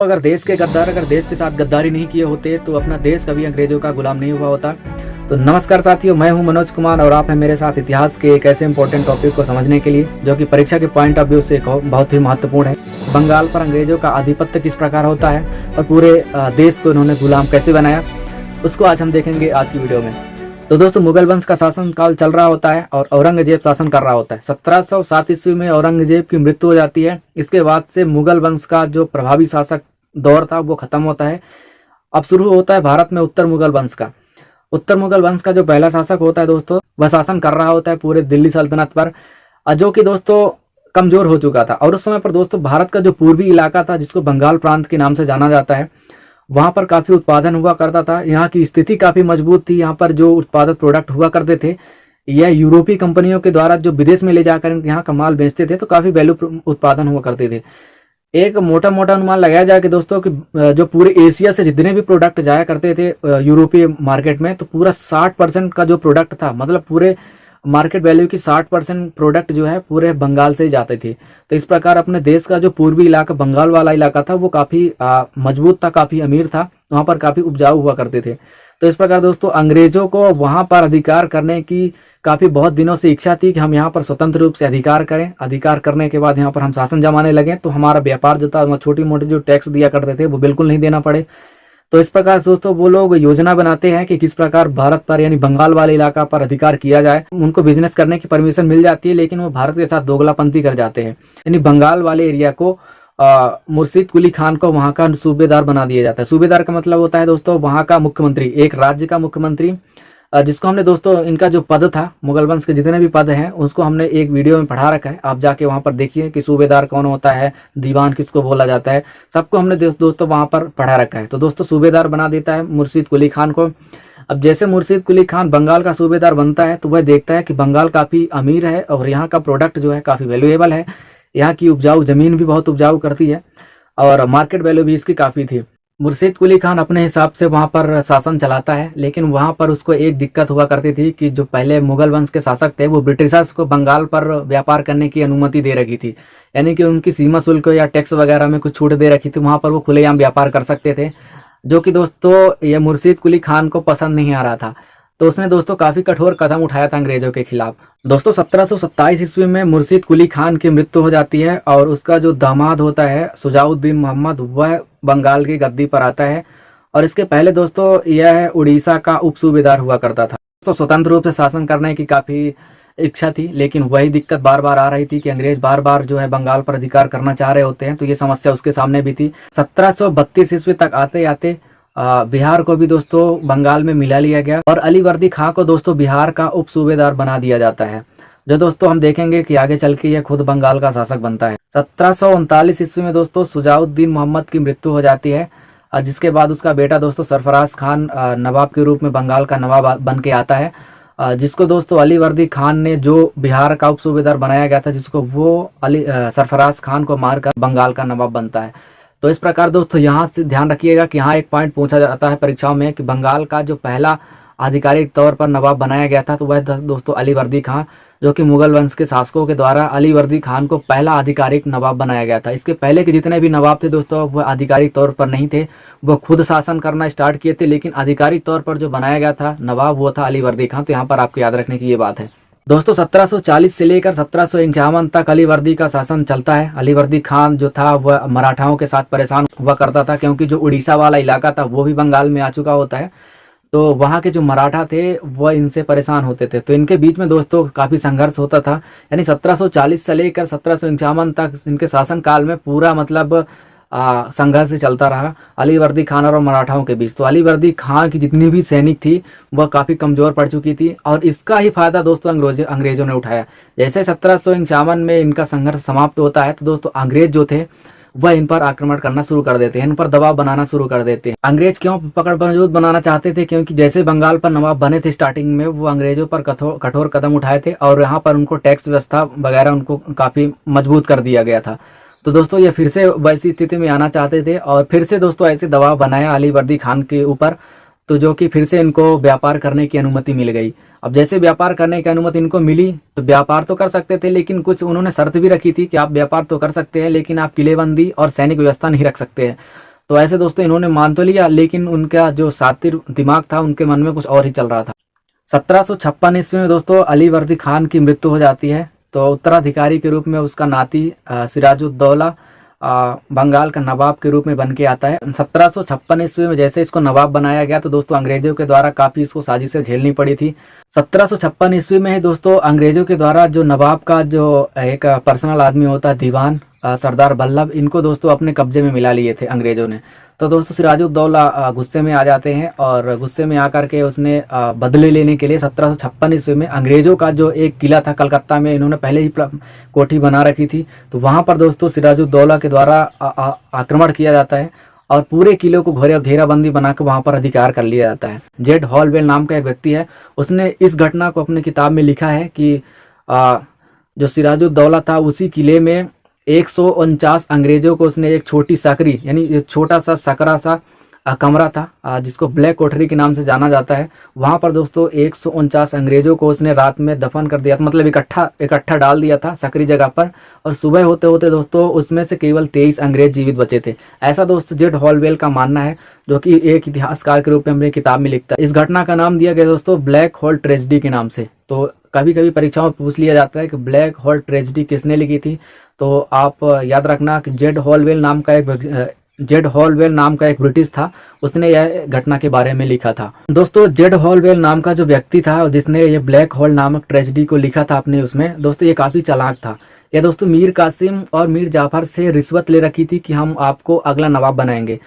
अगर देश के गद्दार अगर देश के साथ गद्दारी नहीं किए होते तो अपना देश कभी अंग्रेजों का गुलाम नहीं हुआ होता। तो नमस्कार साथियों, मैं हूं मनोज कुमार और आप हैं मेरे साथ इतिहास के एक ऐसे इंपॉर्टेंट टॉपिक को समझने के लिए जो कि परीक्षा के पॉइंट ऑफ व्यू से बहुत ही महत्वपूर्ण है। बंगाल पर अंग्रेजों का आधिपत्य किस प्रकार होता है और पूरे देश को इन्होंने गुलाम कैसे बनाया, उसको आज हम देखेंगे आज की वीडियो में। तो दोस्तों, मुगल वंश का शासन काल चल रहा होता है और औरंगजेब शासन कर रहा होता है। 1707 ईस्वी में औरंगजेब की मृत्यु हो जाती है। इसके बाद से मुगल वंश का जो प्रभावी शासक दौर था वो खत्म होता है। अब शुरू होता है भारत में उत्तर मुगल वंश का। उत्तर मुगल वंश का जो पहला शासक होता है दोस्तों, वह शासन कर रहा होता है पूरे दिल्ली सल्तनत पर, जो कि दोस्तों कमजोर हो चुका था। और उस समय पर दोस्तों भारत का जो पूर्वी इलाका था, जिसको बंगाल प्रांत के नाम से जाना जाता है, वहां पर काफी उत्पादन हुआ करता था। यहाँ की स्थिति काफी मजबूत थी। यहाँ पर जो उत्पादित प्रोडक्ट हुआ करते थे, यह यूरोपीय कंपनियों के द्वारा जो विदेश में ले जाकर यहाँ का माल बेचते थे, तो काफी वैल्यू उत्पादन हुआ करते थे। एक मोटा मोटा अनुमान लगाया जाए कि दोस्तों कि जो पूरे एशिया से जितने भी प्रोडक्ट जाया करते थे यूरोपीय मार्केट में, तो पूरा 60% का जो प्रोडक्ट था, मतलब पूरे मार्केट वैल्यू की 60% प्रोडक्ट जो है पूरे बंगाल से ही जाते थे। तो इस प्रकार अपने देश का जो पूर्वी इलाका, बंगाल वाला इलाका था, वो काफी मजबूत था, काफी अमीर था, वहां पर काफी उपजाऊ हुआ करते थे। तो इस प्रकार दोस्तों अंग्रेजों को वहां पर अधिकार करने की काफी बहुत दिनों से इच्छा थी कि हम यहाँ पर स्वतंत्र रूप से अधिकार करें। अधिकार करने के बाद यहाँ पर हम शासन जमाने लगे तो हमारा व्यापार जो था, छोटी मोटी जो टैक्स दिया करते थे, वो बिल्कुल नहीं देना पड़े। तो इस प्रकार दोस्तों वो लोग योजना बनाते हैं कि किस प्रकार भारत पर यानी बंगाल वाले इलाका पर अधिकार किया जाए। उनको बिजनेस करने की परमिशन मिल जाती है, लेकिन वो भारत के साथ दोगलापंथी कर जाते हैं। यानी बंगाल वाले एरिया को मुर्शिद कुली खान को वहां का सूबेदार बना दिया जाता है। सूबेदार का मतलब होता है दोस्तों वहां का मुख्यमंत्री, एक राज्य का मुख्यमंत्री, जिसको हमने दोस्तों इनका जो पद था, मुगल वंश के जितने भी पद हैं उसको हमने एक वीडियो में पढ़ा रखा है। आप जाके वहां पर देखिए कि सूबेदार कौन होता है, दीवान किसको बोला जाता है, सबको हमने दोस्तों वहां पर पढ़ा रखा है। तो दोस्तों सूबेदार बना देता है मुर्शिद कुली खान को। अब जैसे मुर्शिद कुली खान बंगाल का सूबेदार बनता है तो वह देखता है कि बंगाल काफी अमीर है और यहाँ का प्रोडक्ट जो है काफी वैल्यूएबल है। यहाँ की उपजाऊ जमीन भी बहुत उपजाऊ करती है और मार्केट वैल्यू भी इसकी काफी थी। मुर्शिद कुली खान अपने हिसाब से वहां पर शासन चलाता है, लेकिन वहां पर उसको एक दिक्कत हुआ करती थी कि जो पहले मुगल वंश के शासक थे वो ब्रिटिशर्स को बंगाल पर व्यापार करने की अनुमति दे रखी थी। यानी कि उनकी सीमा शुल्क या टैक्स वगैरह में कुछ छूट दे रखी थी, वहां पर वो खुलेआम व्यापार कर सकते थे, जो कि दोस्तों ये मुर्शिद कुली खान को पसंद नहीं आ रहा था। तो उसने दोस्तों काफी कठोर कदम उठाया था अंग्रेजों के खिलाफ। दोस्तों 1727 ईस्वी में मुर्शिद कुली खान की मृत्यु हो जाती है और उसका जो दामाद होता है सुजाउद्दीन मोहम्मद, वह बंगाल की गद्दी पर आता है। और इसके पहले दोस्तों यह उड़ीसा का उप सूबेदार हुआ करता था। तो स्वतंत्र रूप से शासन करने की काफी इच्छा थी, लेकिन वही दिक्कत बार बार आ रही थी कि अंग्रेज बार बार जो है बंगाल पर अधिकार करना चाह रहे होते हैं। तो ये समस्या उसके सामने भी थी। 1732 ईस्वी तक आते आते बिहार को भी दोस्तों बंगाल में मिला लिया गया और अलीवर्दी खां को दोस्तों बिहार का उप सूबेदार बना दिया जाता है, जो दोस्तों हम देखेंगे कि आगे चल के यह खुद बंगाल का शासक बनता है। 1739 ईस्वी में दोस्तों सुजाउद्दीन मोहम्मद की मृत्यु हो जाती है, जिसके बाद उसका बेटा दोस्तों सरफराज खान नवाब के रूप में बंगाल का नवाब बन के आता है, जिसको दोस्तों अलीवर्दी खान ने जो बिहार का उप सूबेदार बनाया गया था, जिसको वो सरफराज खान को मारकर बंगाल का नवाब बनता है। तो इस प्रकार दोस्तों यहाँ से ध्यान रखिएगा कि यहाँ एक पॉइंट पूछा जाता है परीक्षाओं में कि बंगाल का जो पहला आधिकारिक तौर पर नवाब बनाया गया था, तो वह दोस्तों अलीवर्दी खान, जो कि मुगल वंश के शासकों के द्वारा अलीवर्दी खान को पहला आधिकारिक नवाब बनाया गया था। इसके पहले के जितने भी नवाब थे दोस्तों वह आधिकारिक तौर पर नहीं थे, वो खुद शासन करना स्टार्ट किए थे, लेकिन आधिकारिक तौर पर जो बनाया गया था नवाब वो था अलीवर्दी खान। तो यहाँ पर आपको याद रखने की ये बात है। दोस्तों 1740 से लेकर 1751 तक अलीवर्दी का शासन चलता है। अलीवर्दी खान जो था वह मराठाओं के साथ परेशान हुआ करता था, क्योंकि जो उड़ीसा वाला इलाका था वो भी बंगाल में आ चुका होता है। तो वहाँ के जो मराठा थे वह इनसे परेशान होते थे, तो इनके बीच में दोस्तों काफी संघर्ष होता था। यानी 1740 से लेकर 1751 तक इनके शासन काल में पूरा मतलब संघर्ष चलता रहा अलीवर्दी खान और मराठाओं के बीच। तो अलीवर्दी खान की जितनी भी सैनिक थी वह काफी कमजोर पड़ चुकी थी और इसका ही फायदा दोस्तों अंग्रेजों ने उठाया। जैसे 1751 में इनका संघर्ष समाप्त होता है, तो दोस्तों अंग्रेज जो थे वह इन पर आक्रमण करना शुरू कर देते हैं, इन पर दबाव बनाना शुरू कर देते हैं। अंग्रेज क्यों पकड़ मजबूत बनाना चाहते थे? क्योंकि जैसे बंगाल पर नवाब बने थे स्टार्टिंग में, वो अंग्रेजों पर कठोर कदम उठाए थे और यहाँ पर उनको टैक्स व्यवस्था वगैरह उनको काफी मजबूत कर दिया गया था। तो दोस्तों ये फिर से वैसी स्थिति में आना चाहते थे और फिर से दोस्तों ऐसे दबाव बनाया अलीवर्दी खान के ऊपर, तो जो कि फिर से इनको व्यापार करने की अनुमति मिल गई। अब जैसे व्यापार करने की अनुमति इनको मिली तो व्यापार तो कर सकते थे, लेकिन कुछ उन्होंने शर्त भी रखी थी कि आप व्यापार तो कर सकते हैं लेकिन आप किलेबंदी और सैनिक व्यवस्था नहीं रख सकते हैं। तो ऐसे दोस्तों इन्होंने मान तो लिया, लेकिन उनका जो शातिर दिमाग था उनके मन में कुछ और ही चल रहा था। 1756 ईस्वी में दोस्तों अली वर्दी खान की मृत्यु हो जाती है। तो उत्तराधिकारी के रूप में उसका नाती सिराजुद्दौला बंगाल का नवाब के रूप में बन के आता है। 1756 ईस्वी में जैसे इसको नवाब बनाया गया तो दोस्तों अंग्रेजों के द्वारा काफी इसको साजिशें झेलनी पड़ी थी। 1756 ईस्वी में ही दोस्तों अंग्रेजों के द्वारा जो नवाब का जो एक पर्सनल आदमी होता है दीवान सरदार वल्लभ, इनको दोस्तों अपने कब्जे में मिला लिए थे अंग्रेजों ने। तो दोस्तों सिराजुद्दौला गुस्से में आ जाते हैं और गुस्से में आकर के उसने बदले लेने के लिए 1756 ईस्वी में अंग्रेजों का जो एक किला था कलकत्ता में, इन्होंने पहले ही कोठी बना रखी थी, तो वहां पर दोस्तों सिराजुद्दौला के द्वारा आक्रमण किया जाता है और पूरे किले को घेराबंदी बनाकर वहां पर अधिकार कर लिया जाता है। जेड हॉलवेल नाम का एक व्यक्ति है, उसने इस घटना को अपनी किताब में लिखा है कि जो सिराजुद्दौला था उसी किले में 149 अंग्रेजों को उसने एक छोटी सकरी यानी छोटा सा सकरा सा कमरा था जिसको ब्लैक कोठरी के नाम से जाना जाता है, वहां पर दोस्तों 149 अंग्रेजों को उसने रात में दफन कर दिया था, मतलब इकट्ठा डाल दिया था सकरी जगह पर। और सुबह होते होते दोस्तों उसमें से केवल 23 अंग्रेज जीवित बचे थे। ऐसा दोस्तों जेड हॉलवेल का मानना है, जो कि एक इतिहासकार के रूप में अपनी किताब में लिखता है। इस घटना का नाम दिया गया दोस्तों ब्लैक होल ट्रेजेडी के नाम से। तो कभी कभी परीक्षाओं में पूछ लिया जाता है कि ब्लैक होल ट्रेजेडी किसने लिखी थी, तो आप याद रखना कि जेड हॉलवेल नाम का एक ब्रिटिश था, उसने यह घटना के बारे में लिखा था। दोस्तों जेड हॉलवेल नाम का जो व्यक्ति था जिसने ये ब्लैक होल नामक ट्रेजेडी को लिखा था अपने उसमें, दोस्तों ये काफी चालाक था। यह दोस्तों मीर कासिम और मीर जाफर से रिश्वत ले रखी थी कि हम आपको अगला नवाब बनाएंगे,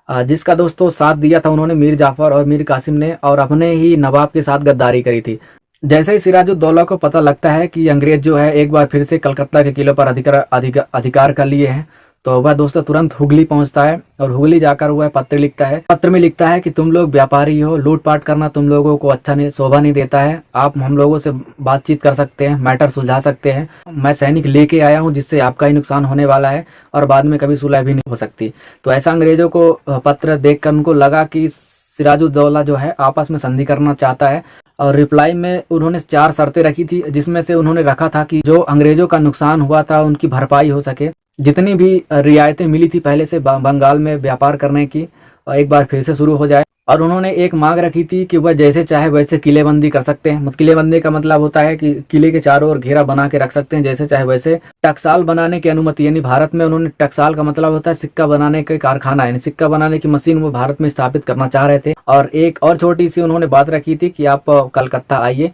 जिसका दोस्तों साथ दिया था उन्होंने मीर जाफर और मीर कासिम ने, और अपने ही नवाब के साथ गद्दारी करी थी। जैसे ही सिराजुद्दौला को पता लगता है कि अंग्रेज जो है एक बार फिर से कलकत्ता के किले पर अधिकार कर लिए हैं, तो वह दोस्तों तुरंत हुगली पहुंचता है और हुगली जाकर वह पत्र लिखता है। पत्र में लिखता है कि तुम लोग व्यापारी हो, लूटपाट करना तुम लोगों को अच्छा नहीं शोभा नहीं देता है, आप हम लोगों से बातचीत कर सकते हैं, मैटर सुलझा सकते हैं। मैं सैनिक लेके आया हूं जिससे आपका ही नुकसान होने वाला है और बाद में कभी सुलह भी नहीं हो सकती। तो ऐसा अंग्रेजों को पत्र देखकर उनको लगा कि सिराजुद्दौला जो है आपस में संधि करना चाहता है, और रिप्लाई में उन्होंने 4 शर्तें रखी थी, जिसमें से उन्होंने रखा था कि जो अंग्रेजों का नुकसान हुआ था उनकी भरपाई हो सके, जितनी भी रियायतें मिली थी पहले से बंगाल में व्यापार करने की एक बार फिर से शुरू हो जाए। और उन्होंने एक मांग रखी थी कि वह जैसे चाहे वैसे किलेबंदी कर सकते हैं। किलेबंदी का मतलब होता है कि किले के चारों ओर घेरा बना के रख सकते हैं जैसे चाहे वैसे। टकसाल बनाने की अनुमति, यानी भारत में उन्होंने टकसाल का मतलब होता है सिक्का बनाने का कारखाना, यानी सिक्का बनाने की मशीन वो भारत में स्थापित करना चाह रहे थे। और एक और छोटी सी उन्होंने बात रखी थी कि आप कलकत्ता आइए।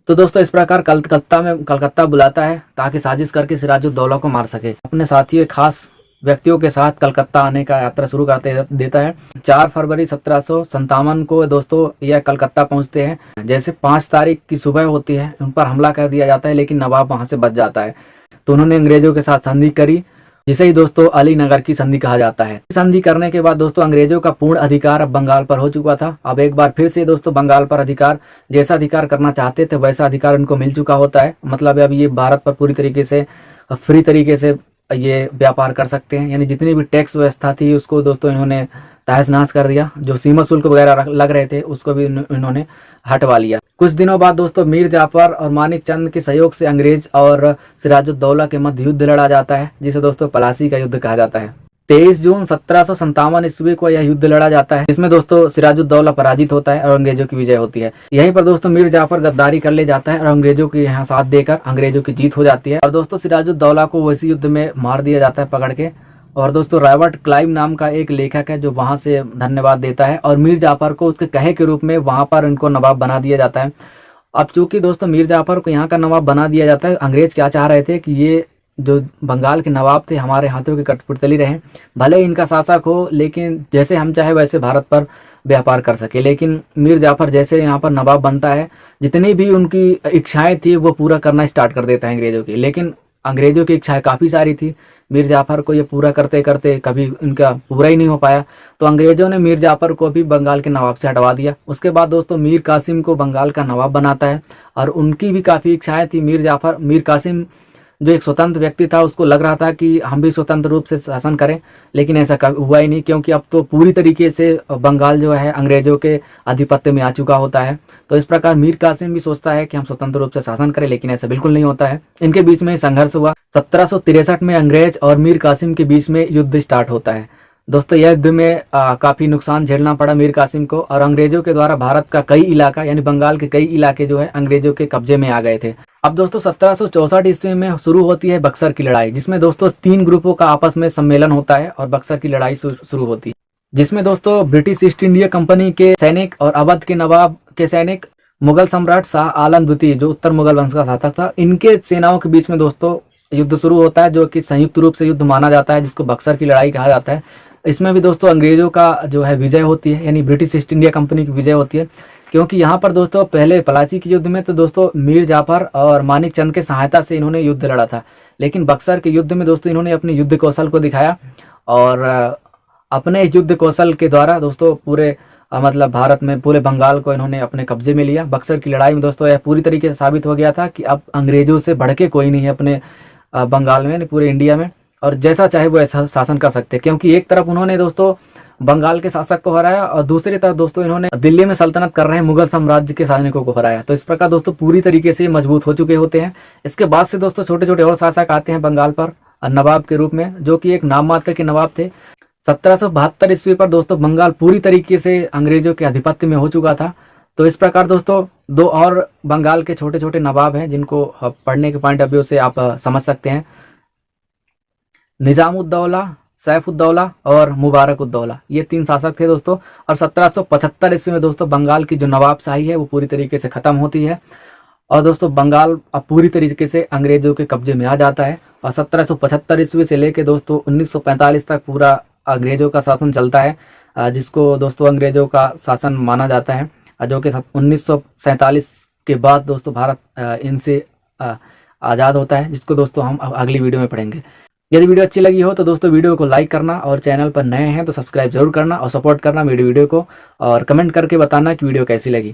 तो दोस्तों इस प्रकार कलकत्ता बुलाता है ताकि साजिश करके सिराजुद्दौला को मार सके। अपने साथियों खास व्यक्तियों के साथ कलकत्ता आने का यात्रा शुरू करते देता है। 4 फरवरी 1757 को दोस्तों यह कलकत्ता पहुंचते हैं। जैसे 5 तारीख की सुबह होती है उन पर हमला कर दिया जाता है, लेकिन नवाब वहां से बच जाता है। तो उन्होंने अंग्रेजों के साथ संधि करी, जिसे ही दोस्तों अली नगर की संधि कहा जाता है। संधि करने के बाद दोस्तों अंग्रेजों का पूर्ण अधिकार अब बंगाल पर हो चुका था। अब एक बार फिर से दोस्तों बंगाल पर अधिकार, जैसा अधिकार करना चाहते थे वैसा अधिकार उनको मिल चुका होता है। मतलब अब ये भारत पर पूरी तरीके से फ्री तरीके से ये व्यापार कर सकते हैं। यानी जितनी भी टैक्स व्यवस्था थी उसको दोस्तों इन्होंने तहस नहस कर दिया। जो सीमा शुल्क वगैरह लग रहे थे उसको भी इन्होंने हटवा लिया। कुछ दिनों बाद दोस्तों मीर जाफर और मानिक चंद के सहयोग से अंग्रेज और सिराजुद्दौला के मध्य युद्ध लड़ा जाता है, जिसे दोस्तों प्लासी का युद्ध कहा जाता है। 23 जून 1757 ईस्वी को यह युद्ध लड़ा जाता है, जिसमें दोस्तों सिराजुद्दौला पराजित होता है और अंग्रेजों की विजय होती है। यहीं पर दोस्तों मीर जाफर गद्दारी कर ले जाता है और अंग्रेजों के यहाँ साथ देकर अंग्रेजों की जीत हो जाती है। और दोस्तों सिराजुद्दौला को वैसी युद्ध में मार दिया जाता है पकड़ के। और दोस्तों रॉबर्ट क्लाइव नाम का एक लेखक है जो वहां से धन्यवाद देता है, और मीर जाफर को उसके कहे के रूप में वहां पर इनको नवाब बना दिया जाता है। अब चूंकि दोस्तों मीर जाफर को यहाँ का नवाब बना दिया जाता है, अंग्रेज क्या चाह रहे थे कि ये जो बंगाल के नवाब थे हमारे हाथों की कठपुतली रहे, भले इनका शासक हो लेकिन जैसे हम चाहे वैसे भारत पर व्यापार कर सके। लेकिन मीर जाफर जैसे यहाँ पर नवाब बनता है, जितनी भी उनकी इच्छाएं थी वो पूरा करना स्टार्ट कर देता है अंग्रेजों की। लेकिन अंग्रेजों की इच्छाएं काफ़ी सारी थी, मीर जाफर को ये पूरा करते करते कभी इनका पूरा ही नहीं हो पाया। तो अंग्रेजों ने मीर जाफर को भी बंगाल के नवाब से हटवा दिया। उसके बाद दोस्तों मीर कासिम को बंगाल का नवाब बनाता है, और उनकी भी काफ़ी इच्छाएं थी। मीर कासिम जो एक स्वतंत्र व्यक्ति था उसको लग रहा था कि हम भी स्वतंत्र रूप से शासन करें, लेकिन ऐसा हुआ ही नहीं, क्योंकि अब तो पूरी तरीके से बंगाल जो है अंग्रेजों के आधिपत्य में आ चुका होता है। तो इस प्रकार मीर कासिम भी सोचता है कि हम स्वतंत्र रूप से शासन करें, लेकिन ऐसा बिल्कुल नहीं होता है। इनके बीच में संघर्ष हुआ। 1763 में अंग्रेज और मीर कासिम के बीच में युद्ध स्टार्ट होता है। दोस्तों यह युद्ध में काफी नुकसान झेलना पड़ा मीर कासिम को, और अंग्रेजों के द्वारा भारत का कई इलाका यानी बंगाल के कई इलाके जो है अंग्रेजों के कब्जे में आ गए थे। अब दोस्तों 1764 ईस्वी में शुरू होती है बक्सर की लड़ाई, जिसमें दोस्तों 3 ग्रुपों का आपस में सम्मेलन होता है और बक्सर की लड़ाई शुरू होती है, जिसमें दोस्तों ब्रिटिश ईस्ट इंडिया कंपनी के सैनिक और अवध के नवाब के सैनिक, मुगल सम्राट शाह आलम द्वितीय जो उत्तर मुगल वंश का शासक था, इनके सेनाओं के बीच में दोस्तों युद्ध शुरू होता है, जो कि संयुक्त रूप से युद्ध माना जाता है, जिसको बक्सर की लड़ाई कहा जाता है। इसमें भी दोस्तों अंग्रेजों का जो है विजय होती है, यानी ब्रिटिश ईस्ट इंडिया कंपनी की विजय होती है, क्योंकि यहाँ पर दोस्तों पहले पलाची के युद्ध में तो दोस्तों मीर जाफर और मानिक चंद के सहायता से इन्होंने युद्ध लड़ा था, लेकिन बक्सर के युद्ध में दोस्तों इन्होंने अपने युद्ध कौशल को दिखाया, और अपने युद्ध कौशल के द्वारा दोस्तों पूरे मतलब भारत में पूरे बंगाल को इन्होंने अपने कब्जे में लिया। बक्सर की लड़ाई में दोस्तों यह पूरी तरीके से साबित हो गया था कि अब अंग्रेजों से बढ़ के कोई नहीं है अपने बंगाल में, पूरे इंडिया में, और जैसा चाहे वो ऐसा शासन कर सकते हैं, क्योंकि एक तरफ उन्होंने दोस्तों बंगाल के शासक को हराया और दूसरी तरफ दोस्तों इन्होंने दिल्ली में सल्तनत कर रहे हैं मुगल साम्राज्य के सैनिकों को हराया। तो इस प्रकार दोस्तों पूरी तरीके से मजबूत हो चुके होते हैं। इसके बाद से दोस्तों छोटे छोटे और शासक आते हैं बंगाल पर नवाब के रूप में, जो कि एक नाम मात्र के नवाब थे। 1772 ईस्वी पर दोस्तों बंगाल पूरी तरीके से अंग्रेजों के आधिपत्य में हो चुका था। तो इस प्रकार दोस्तों 2 और बंगाल के छोटे छोटे नवाब हैं, जिनको पढ़ने के पॉइंट ऑफ व्यू से आप समझ सकते हैं। निजामुद्दौला, सैफुद्दौला और मुबारकुद्दौला, ये 3 शासक थे दोस्तों। और 1775 ईस्वी में दोस्तों बंगाल की जो नवाबशाही है वो पूरी तरीके से खत्म होती है, और दोस्तों बंगाल अब पूरी तरीके से अंग्रेजों के कब्जे में आ जाता है। और 1775 ईस्वी से लेके दोस्तों 1945 तक पूरा अंग्रेजों का शासन चलता है, जिसको दोस्तों अंग्रेजों का शासन माना जाता है, जो कि 1947 के बाद दोस्तों भारत इनसे आज़ाद होता है, जिसको दोस्तों हम अगली वीडियो में पढ़ेंगे। यदि वीडियो अच्छी लगी हो तो दोस्तों वीडियो को लाइक करना, और चैनल पर नए हैं तो सब्सक्राइब जरूर करना और सपोर्ट करना मेरी वीडियो को, और कमेंट करके बताना कि वीडियो कैसी लगी।